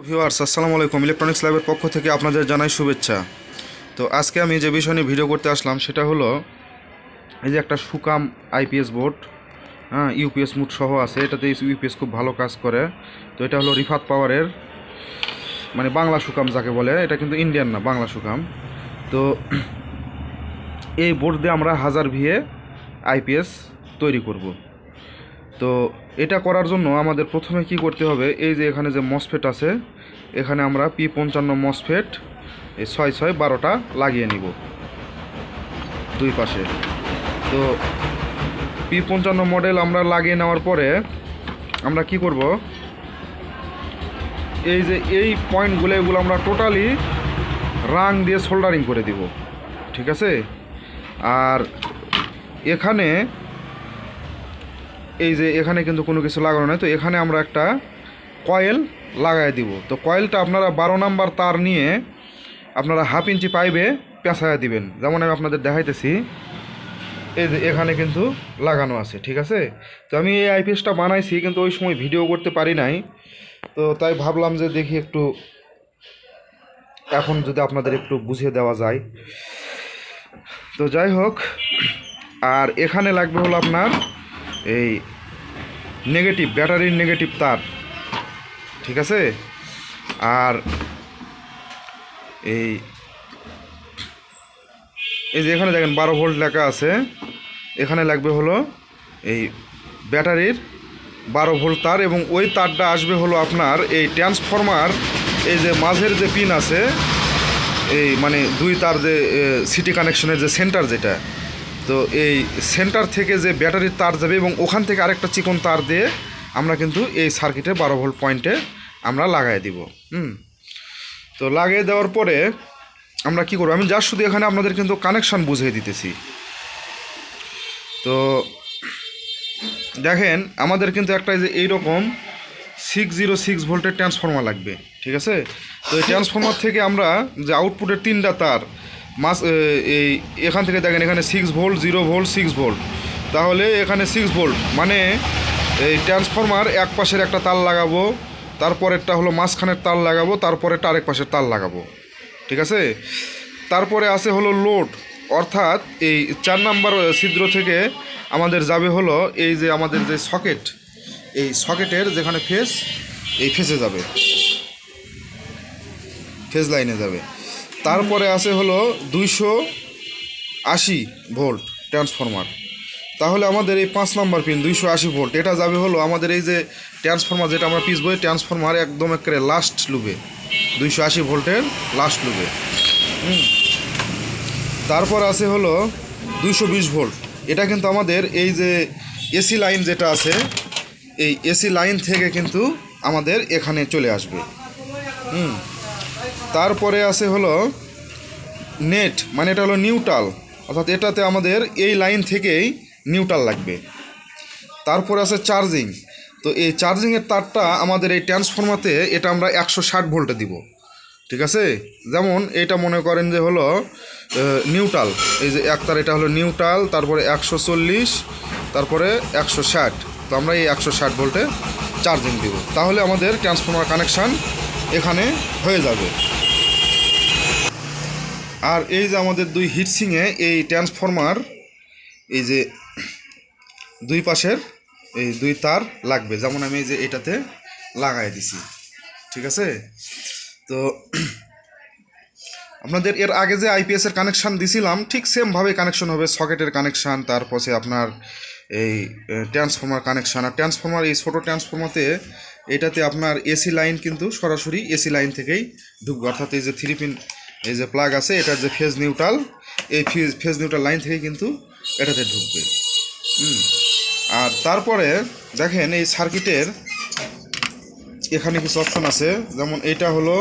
Viewers আসসালামু আলাইকুম। Electronics ল্যাবের পক্ষ থেকে আপনাদের জানাই শুভেচ্ছা। তো আজকে আমি যে বিষয় নিয়ে ভিডিও করতে আসলাম সেটা হলো এই যে একটা সুকাম আইপিএস বোর্ড, হ্যাঁ, ইউপিএস মুড সহ আছে। এটাতে ইউপিএস খুব ভালো কাজ করে। তো এটা হলো রিফাত পাওয়ারের মানে বাংলা সুকাম যাকে বলে, এটা কিন্তু ইন্ডিয়ান না, বাংলা সুকাম। তো এই বোর্ড দিয়ে আমরা 1000 ভিএ আইপিএস তৈরি করব। তো এটা করার জন্য আমাদের প্রথমে কি করতে হবে, এই যে এখানে যে মসফেট আছে, এখানে আমরা P55 মসফেট এই 6-6-12টা লাগিয়ে নিব দুই পাশে। তো P55 মডেল আমরা লাগিয়ে নেওয়ার পরে আমরা কি করব, এই যে এই পয়েন্টগুলো এগুলো আমরা টোটালি রাং দিয়ে সোল্ডারিং করে দিব, ঠিক আছে। আর এখানে এই যে এখানে কিন্তু কোনো কিছু লাগানো নেই, তো এখানে আমরা একটা কয়েল লাগাই দিব। তো কয়েলটা আপনারা 12 নাম্বার তার নিয়ে আপনারা 1/2 ইঞ্চি পাইপে পেঁচায়া দিবেন, যেমন আমি আপনাদের দেখাইতেছি। এই যে এখানে কিন্তু লাগানো আছে, ঠিক আছে। তো আমি এই আইপিএসটা বানাইছি, কিন্তু ওই সময় ভিডিও করতে পারি নাই। তো তাই ভাবলাম যে দেখি একটু এখন যদি আপনাদের একটু বুঝিয়ে দেওয়া যায়। তো যাই হোক, আর এখানে লাগবে হলো আপনার এই নেগেটিভ, ব্যাটারির নেগেটিভ তার, ঠিক আছে। আর এই এই যে এখানে দেখেন 12 ভোল্ট লেখা আছে, এখানে লাগবে হলো এই ব্যাটারির 12 ভোল্ট তার, এবং ওই তারটা আসবে হলো আপনার এই ট্রান্সফরমার, এই যে মাঝের যে পিন আছে, এই মানে দুই তার যে সিটি কানেকশনের যে সেন্টার যেটা, তো এই সেন্টার থেকে যে ব্যাটারির তার যাবে, এবং ওখান থেকে আরেকটা চিকন তার দিয়ে আমরা কিন্তু এই সার্কিটে 12 ভোল্ট পয়েন্টে আমরা লাগাই দিব। তো লাগিয়ে দেওয়ার পরে আমরা কি করব, আমি যা শুধু এখানে আপনাদের কিন্তু কানেকশান বুঝিয়ে দিতেছি। তো দেখেন আমাদের কিন্তু একটা যে এইরকম 606 ভোল্টের ট্রান্সফর্মার লাগবে, ঠিক আছে। তো এই ট্রান্সফর্মার থেকে আমরা যে আউটপুটের 3টা তার এই এখান থেকে দেখেন এখানে 6 ভোল্ট, 0 ভোল্ট, 6 ভোল্ট, তাহলে এখানে 6 ভোল্ট মানে এই ট্রান্সফর্মার এক পাশের একটা তার লাগাবো, তারপরেরটা হলো মাঝখানের তার লাগাবো, তারপরেরটা আরেক পাশের তার লাগাবো, ঠিক আছে। তারপরে আসে হলো লোড, অর্থাৎ এই 4 নাম্বার ছিদ্র থেকে আমাদের যাবে হলো এই যে আমাদের যে সকেট, এই সকেটের যেখানে ফেজ, এই ফেজে যাবে, ফেজ লাইনে যাবে। তারপরে আসে হলো 280 ভোল্ট ট্রান্সফরমার, তাহলে আমাদের এই 5 নাম্বার পিন 280 ভোল্ট, এটা যাবে হলো আমাদের এই যে ট্রান্সফরমার যেটা আমরা পিস বই ট্রান্সফরমার একদম একেবারে লাস্ট লুবে, 280 ভোল্টের লাস্ট লুবে। তারপর আছে হলো 220 ভোল্ট, এটা কিন্তু আমাদের এই যে এসি লাইন যেটা আছে, এই এসি লাইন থেকে কিন্তু আমাদের এখানে চলে আসবে। তারপরে আছে হলো নেট, মানে এটা হলো নিউট্রাল, অর্থাৎ এটাতে আমাদের এই লাইন থেকেই নিউট্রাল লাগবে। তারপরে আছে চার্জিং, তো এই চার্জিংয়ের তারটা আমাদের এই ট্রান্সফরমারতে এটা আমরা 160 ভোল্টে দিব, ঠিক আছে। যেমন এটা মনে করেন যে হলো নিউট্রাল, এই যে এক তার এটা হলো নিউট্রাল, তারপরে 140, তারপরে 160, তো আমরা এই 160 ভোল্টে চার্জিং দিব, তাহলে আমাদের ট্রান্সফরমার কানেকশান এখানে হয়ে যাবে। আর এই যে আমাদের দুই হিটসিংয়ে এই ট্রান্সফরমার, এই যে দুই পাশের এই দুই তার লাগবে, যেমন আমি এই যে এটাতে লাগাই দিছি, ঠিক আছে। তো আপনাদের এর আগে যে আইপিএসের কানেকশান দিছিলাম ঠিক সেমভাবে কানেকশন হবে, সকেটের কানেকশান, তারপরে আপনার এই ট্রান্সফরমার কানেকশান। আর ট্রান্সফরমার এই ছোটো ট্রান্সফরমারতে এটাতে আপনার এসি লাইন কিন্তু সরাসরি এসি লাইন থেকেই ঢুকবে, অর্থাৎ এই যে 3 পিন এই যে প্লাগ আছে, এটার যে ফেজ নিউট্রাল, এই ফেজ নিউট্রাল লাইন থেকেই কিন্তু এটাতে ঢুকবে। আর তারপরে দেখেন এই সার্কিটের এখানে কিছু অপশন আছে, যেমন এটা হলো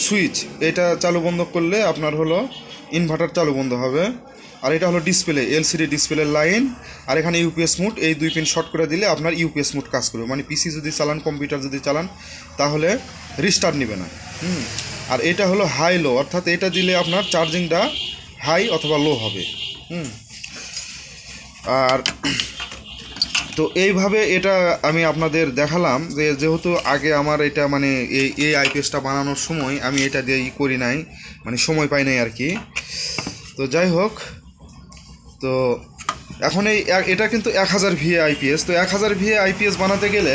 সুইচ, এটা চালু বন্ধ করলে আপনার হলো ইনভার্টার চালু বন্ধ হবে। আর এটা হলো ডিসপ্লে, এলসিডি ডিসপ্লের লাইন। আর এখানে ইউপিএস মুড, এই 2 পিন শর্ট করে দিলে আপনার ইউপিএস মুড কাজ করবে, মানে পিসি যদি চালান, কম্পিউটার যদি চালান, তাহলে রিস্টার্ট নেবে না। আর এটা হলো হাই লো, অর্থাৎ এটা দিলে আপনার চার্জিংটা হাই অথবা লো হবে। আর তো এইভাবে এটা আমি আপনাদের দেখালাম যে যেহেতু আগে আমার এটা মানে এই আইপিএসটা বানানোর সময় আমি এটা দিয়ে করি নাই, মানে সময় পাই নাই আর কি। তো যাই হোক, তো এখন এটা কিন্তু 1000 VA আইপিএস। তো 1000 VA আইপিএস বানাতে গেলে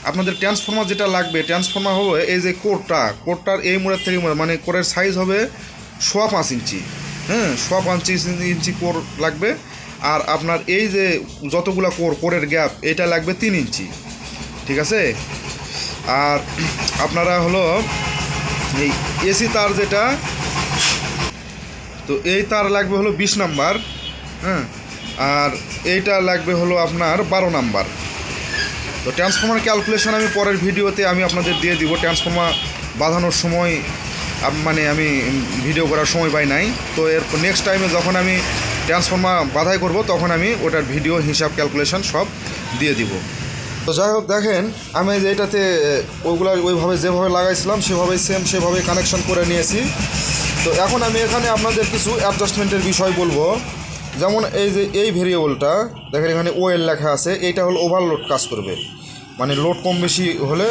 আপনাদের ট্রান্সফর্মার যেটা লাগবে, ট্রান্সফর্মার হবে এই যে কোরটার এই মোড়ের থেকে মোড়, মানে কোরের সাইজ হবে 5.25 ইঞ্চি, হ্যাঁ 5.25 ইঞ্চি কোর লাগবে। আর আপনার এই যে যতগুলো কোরের গ্যাপ এটা লাগবে 3 ইঞ্চি, ঠিক আছে। আর আপনারা হলো এই এসি তার যেটা, তো এই তার লাগবে হলো 20 নাম্বার, হ্যাঁ, আর এইটা লাগবে হলো আপনার 12 নাম্বার। তো ট্রান্সফর্মার ক্যালকুলেশন আমি পরের ভিডিওতে আমি আপনাদের দিয়ে দিব। ট্রান্সফর্মার বাঁধানোর সময় মানে আমি ভিডিও করার সময় পাই নাই, তো এর নেক্সট টাইমে যখন আমি ট্রান্সফর্মার বাধাই করব তখন আমি ওটার ভিডিও হিসাব ক্যালকুলেশন সব দিয়ে দিব। তো যাই হোক, দেখেন আমি যে এটাতে ওইগুলো ওইভাবে যেভাবে লাগাইছিলাম সেভাবেই কানেকশন করে নিয়েছি। তো এখন আমি এখানে আপনাদের কিছু অ্যাডজাস্টমেন্টের বিষয় বলবো। যেমন এই যে এই ভেরিয়েবলটা দেখেন এখানে ওএল লেখা আছে, এইটা হলো ওভারলোড কাজ করবে, মানে লোড কম বেশি হলে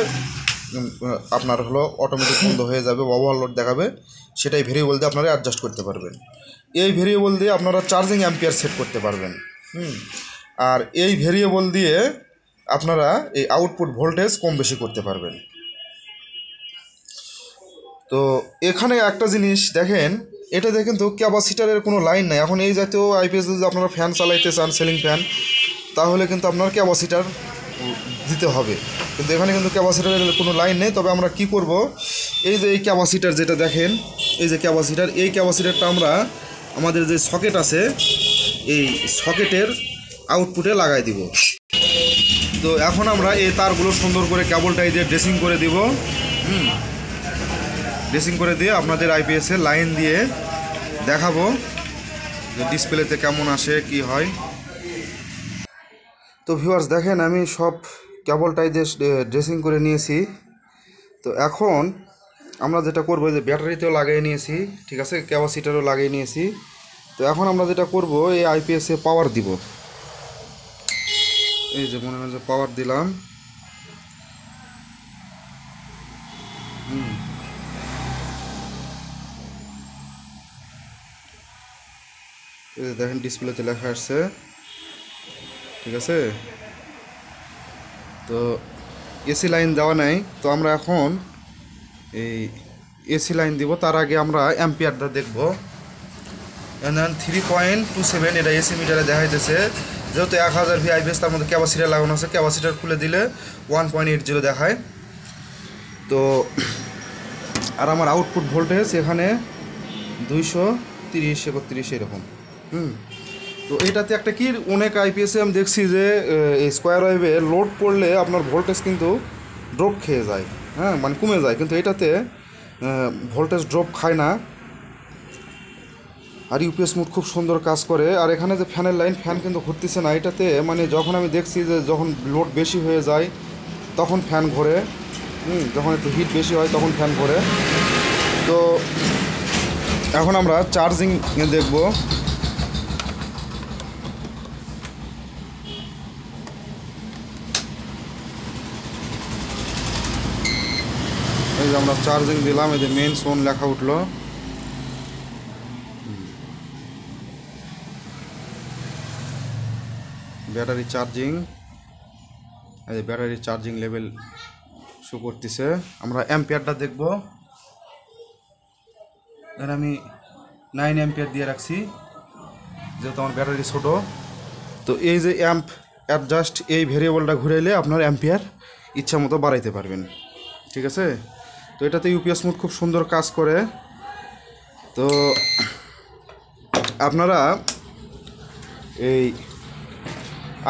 আপনার হলো অটোমেটিক বন্ধ হয়ে যাবে, ওভারলোড দেখাবে, সেটাই ভেরিয়েবল দিয়ে আপনারা অ্যাডজাস্ট করতে পারবেন। এই ভেরিয়েবল দিয়ে আপনারা চার্জিং অ্যাম্পিয়ার সেট করতে পারবেন। আর এই ভেরিয়েবল দিয়ে আপনারা এই আউটপুট ভোল্টেজ কম বেশি করতে পারবেন। তো এখানে একটা জিনিস দেখেন, এটাতে কিন্তু ক্যাপাসিটারের কোনো লাইন নাই। এখন এই জাতীয় আইপিএস যদি আপনারা ফ্যান চালাইতে চান, সিলিং ফ্যান, তাহলে কিন্তু আপনার ক্যাপাসিটার দিতে হবে, কিন্তু এখানে কিন্তু ক্যাপাসিটারের কোনো লাইন নেই। তবে আমরা কি করব, এই যে এই ক্যাপাসিটার যেটা দেখেন, এই যে ক্যাপাসিটার, এই ক্যাপাসিটারটা আমরা আমাদের যে সকেট আছে এই সকেটের আউটপুটে লাগাই দিব। তো এখন আমরা এই তারগুলো সুন্দর করে কেবলটাই দিয়ে ড্রেসিং করে দিব। ড্রেসিং করে দিয়ে আপনাদের আইপিএসের লাইন দিয়ে দেখাবো যে ডিসপ্লেতে কেমন আসে কি হয়। তো ভিউয়ার্স দেখেন আমি সব কেবলটাই দিয়ে ড্রেসিং করে নিয়েছি। তো এখন আমরা যেটা করবো, যে ব্যাটারিতেও লাগিয়ে নিয়েছি, ঠিক আছে, ক্যাপাসিটারও লাগিয়ে নিয়েছি। তো এখন আমরা যেটা করব, এই আইপিএসে পাওয়ার দিব। এই যে মনে হয় যে পাওয়ার দিলাম, এই যে দেখেন ডিসপ্লেতে লেখা আসছে, ঠিক আছে। তো এসি লাইন দেওয়া নাই, তো আমরা এখন এই এসি লাইন দিব। তার আগে আমরা অ্যাম্পিয়ারটা দেখব। 3.27 এটা এসি মিটারে দেখাইতেছে। যেহেতু 1000 VA আইপিএস, তার মধ্যে ক্যাপাসিটার লাগানো আছে, ক্যাপাসিটার খুলে দিলে 1.80 দেখায়। তো আর আমার আউটপুট ভোল্টেজ এখানে 230-31 এরকম। তো এটাতে একটা কি, অনেক আইপিএসে আমি দেখছি যে এই স্কোয়ার ওয়েভে লোড পড়লে আপনার ভোল্টেজ কিন্তু ড্রপ খেয়ে যায়, হ্যাঁ, মানে কমে যায়, কিন্তু এটাতে ভোল্টেজ ড্রপ খায় না। আর ইউপিএস মোড খুব সুন্দর কাজ করে। আর এখানে যে ফ্যানের লাইন, ফ্যান কিন্তু ঘুরতেছে না এটাতে, মানে যখন আমি দেখছি যে যখন লোড বেশি হয়ে যায় তখন ফ্যান ঘোরে, যখন একটু হিট বেশি হয় তখন ফ্যান ঘোরে। তো এখন আমরা চার্জিং দেখব। এই যে আমরা চার্জিং দিলাম, এই যে মেন সোন লেখা উঠলো। ব্যাটারি চার্জিং, এই যে ব্যাটারি চার্জিং লেভেল শো করতেছে। আমরা অ্যাম্পিয়ারটা দেখব। এখানে আমি 9 অ্যাম্পিয়ার দিয়ে রাখছি, যেহেতু আমার ব্যাটারি ছোটো। তো এই যে অ্যাম্প অ্যাডজাস্ট, এই ভেরিয়েবলটা ঘুরাইলে আপনার অ্যাম্পিয়ার ইচ্ছা মতো বাড়াইতে পারবেন, ঠিক আছে। তো এটাতে ইউপিএস মোড খুব সুন্দর কাজ করে। তো আপনারা এই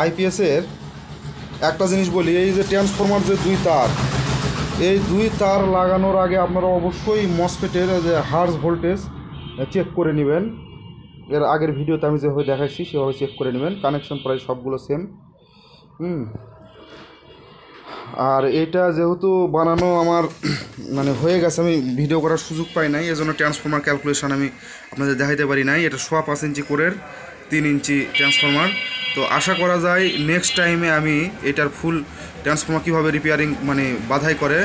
আইপিএসের একটা জিনিস বলি, এই যে ট্রান্সফর্মার যে 2 তার, এই 2 তার লাগানোর আগে আপনারা অবশ্যই মসফেটের যে হার্জ ভোল্টেজ চেক করে নেবেন। এর আগের ভিডিওতে আমি যেভাবে দেখাইছি সেভাবে চেক করে নেবেন। কানেকশন প্রায় সবগুলো সেম। আর এটা যেহেতু বানানো আমার মানে হয়ে গেছে, আমি ভিডিও করার সুযোগ পাই নাই, এজন্য ট্রান্সফর্মার ক্যালকুলেশন আমি আপনাদের দেখাইতে পারি নাই। এটা 5.25 ইঞ্চি কোরের 3 ইঞ্চি ট্রান্সফর্মার। তো আশা করা যায় নেক্সট টাইমে আমি এটার ফুল ট্রান্সফর্মার কীভাবে রিপেয়ারিং মানে বাধাই করে,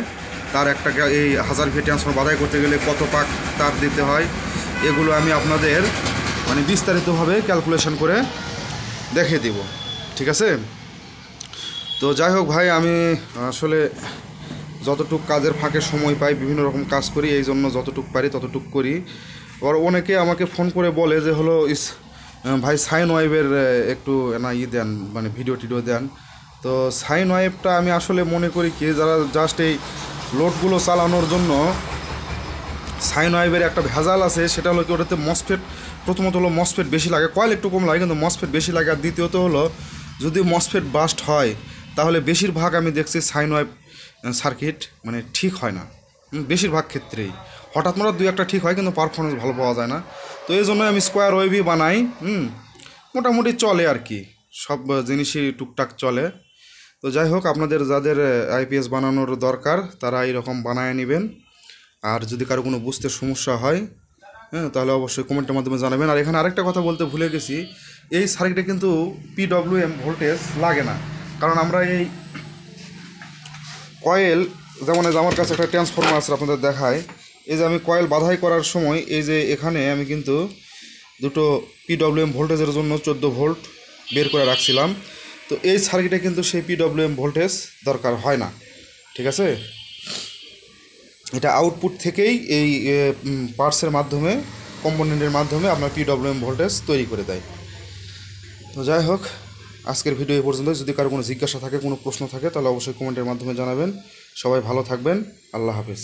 তার একটা এই 1000 ভি ট্রান্সফর্মার বাধাই করতে গেলে কত পাক তার দিতে হয়, এগুলো আমি আপনাদের মানে বিস্তারিতভাবে ক্যালকুলেশন করে দেখিয়ে দেব, ঠিক আছে। তো যাই হোক ভাই, আমি আসলে যতটুক কাজের ফাঁকে সময় পাই বিভিন্ন রকম কাজ করি, এই জন্য যতটুক পারি ততটুক করি। আবার অনেকে আমাকে ফোন করে বলে যে হলো ভাই সাইন ওয়েভের একটু না দেন, মানে ভিডিও টিডিও দেন। তো সাইন ওয়েভটা আমি আসলে মনে করি কি, যারা জাস্ট এই লোডগুলো চালানোর জন্য সাইন ওয়েভের একটা ভেজাল আছে, সেটা হলো কি ওটাতে মসফেট, প্রথমত হলো মসফেট বেশি লাগে, কয়েল একটু কম লাগে কিন্তু মসফেট বেশি লাগে। আর দ্বিতীয়ত হলো যদি মসফেট বাস্ট হয় তাহলে বেশিরভাগ আমি দেখছি সাইন ওয়েভ সার্কিট মানে ঠিক হয় না, বেশিরভাগ ক্ষেত্রেই। হঠাৎ মোটা 2-1টা ঠিক হয় কিন্তু পারফরমেন্স ভালো পাওয়া যায় না। তো এই জন্য আমি স্কোয়ার ওয়েভই বানাই। মোটামুটি চলে আর কি, সব জিনিসই টুকটাক চলে। তো যাই হোক, আপনাদের যাদের আইপিএস বানানোর দরকার তারা এইরকম বানায় নেবেন। আর যদি কারো কোনো বুঝতে সমস্যা হয় তাহলে অবশ্যই কমেন্টের মাধ্যমে জানাবেন। আর এখানে আরেকটা কথা বলতে ভুলে গেছি, এই সার্কিটে কিন্তু পিডব্লিউএম ভোল্টেজ লাগে না, কারণ আমরা এই কয়েল, যেমন আমার কাছে একটা ট্রান্সফর্মার আছে আপনাদের দেখায়, এই যে আমি কয়েল বাধাই করার সময় এই যে এখানে আমি কিন্তু দুটো পিডব্লিউএম ভোল্টেজের জন্য 14 ভোল্ট বের করে রাখছিলাম। তো এই সার্কিটে কিন্তু সেই পিডব্লিউএম ভোল্টেজ দরকার হয় না, ঠিক আছে। এটা আউটপুট থেকেই এই পার্টসের মাধ্যমে, কম্পোনেন্টের মাধ্যমে আপনার পিডব্লিউএম ভোল্টেজ তৈরি করে দেয়। তো যাই হোক, আজকের ভিডিও এই পর্যন্ত। যদি কারো কোনো জিজ্ঞাসা থাকে, কোনো প্রশ্ন থাকে, তাহলে অবশ্যই কমেন্টের মাধ্যমে জানাবেন। সবাই ভালো থাকবেন। আল্লাহ হাফেজ।